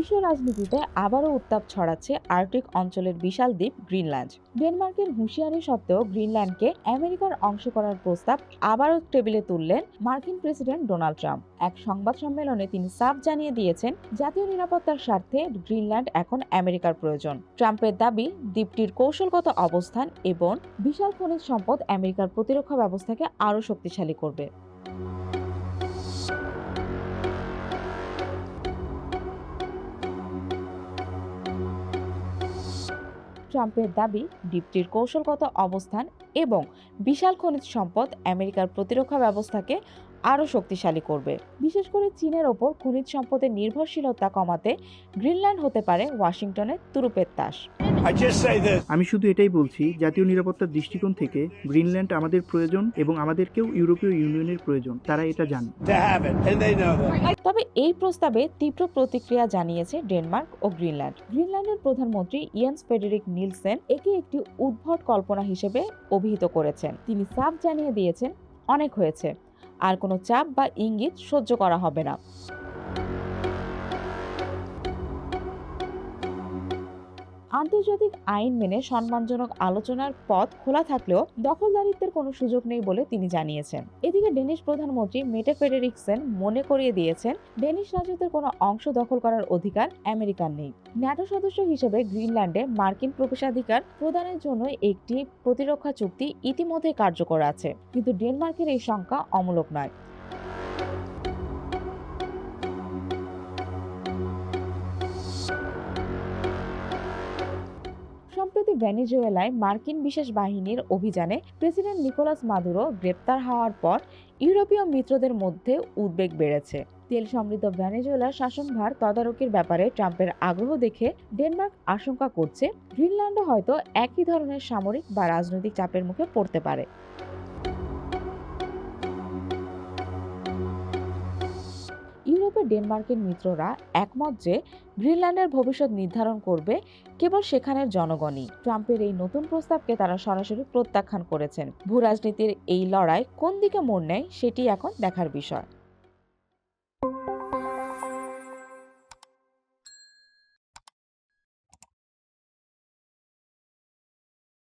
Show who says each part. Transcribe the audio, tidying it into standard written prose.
Speaker 1: বিশ্ব রাজনীতিতে আবারও উত্তাপ ছড়াচ্ছে আর্কটিক অঞ্চলের বিশাল দ্বীপ গ্রিনল্যান্ড। ডেনমার্কের হুঁশিয়ারি সত্ত্বেও গ্রিনল্যান্ডকে আমেরিকার অংশ করার প্রস্তাব আবারও টেবিলে তুললেন মার্কিন প্রেসিডেন্ট ডোনাল্ড ট্রাম্প। এক সংবাদ সম্মেলনে তিনি সাফ জানিয়ে দিয়েছেন, জাতীয় নিরাপত্তার স্বার্থে গ্রিনল্যান্ড এখন আমেরিকার প্রয়োজন। ট্রাম্পের দাবি, দ্বীপটির কৌশলগত অবস্থান এবং বিশাল খনিজ সম্পদ আমেরিকার প্রতিরক্ষা ব্যবস্থাকে আরও শক্তিশালী করবে। ট্রাম্পের দাবি, দ্বীপটির কৌশলগত অবস্থান এবং বিশাল খনিজ সম্পদ আমেরিকার প্রতিরক্ষা ব্যবস্থাকে আরও শক্তিশালী করবে। বিশেষ করে চীনের ওপর খনিজ সম্পদের নির্ভরশীলতা কমাতে গ্রিনল্যান্ড হতে পারে ওয়াশিংটনের তুরুপের তাস।
Speaker 2: আমি শুধু এটাই বলছি, জাতীয় নিরাপত্তার দৃষ্টিকোণ থেকে গ্রিনল্যান্ড আমাদের প্রয়োজন এবং আমাদেরকেও ইউরোপীয় ইউনিয়নের প্রয়োজন। তারা এটা জানে।
Speaker 1: তবে এই প্রস্তাবে তীব্র প্রতিক্রিয়া জানিয়েছে ডেনমার্ক ও গ্রিনল্যান্ড। গ্রিনল্যান্ডের প্রধানমন্ত্রী ইয়েন্স ফ্রেডেরিক নিলসেন একে একটি উদ্ভট কল্পনা হিসেবে অভিহিত করেছেন। তিনি সাফ জানিয়ে দিয়েছেন, অনেক হয়েছে, আর কোনো চাপ বা ইঙ্গিত সহ্য করা হবে না। আন্তর্জাতিক আইন মেনে সম্মানজনক আলোচনার পথ খোলা থাকলেও দখলদারিত্বের কোনো সুযোগ নেই বলে তিনি জানিয়েছেন। এদিকে ডেনিশ প্রধানমন্ত্রী মেটে ফ্রেডেরিকসেন মনে করিয়ে দিয়েছেন, ডেনিশ রাজত্বের কোনো অংশ দখল করার অধিকার আমেরিকার নেই। ন্যাটো সদস্য হিসেবে গ্রিনল্যান্ডে মার্কিন প্রবেশাধিকার প্রদানের জন্য একটি প্রতিরক্ষা চুক্তি ইতিমধ্যে কার্যকর আছে, কিন্তু ডেনমার্কের এই সংখ্যা অমূলক নয়। সম্প্রতি ভেনেজুয়েলায় মার্কিন বিশেষ বাহিনীর অভিযানে প্রেসিডেন্ট নিকোলাস মাদুরো গ্রেপ্তার হওয়ার পর ইউরোপীয় মিত্রদের মধ্যে উদ্বেগ বেড়েছে। তেল সমৃদ্ধ ভেনেজুয়েলার শাসনভার তদারকির ব্যাপারে ট্রাম্পের আগ্রহ দেখে ডেনমার্ক আশঙ্কা করছে, গ্রিনল্যান্ডও হয়তো একই ধরনের সামরিক বা রাজনৈতিক চাপের মুখে পড়তে পারে। ইউরোপে ডেনমার্কের মিত্ররা একমত যে গ্রিনল্যান্ডের ভবিষ্যৎ নির্ধারণ করবে কেবল সেখানের জনগণই। ট্রাম্পের এই নতুন প্রস্তাবকে তারা সরাসরি প্রত্যাখ্যান করেছেন। ভূরাজনীতির এই লড়াই কোন দিকে মোড় নেয় সেটি এখন দেখার বিষয়।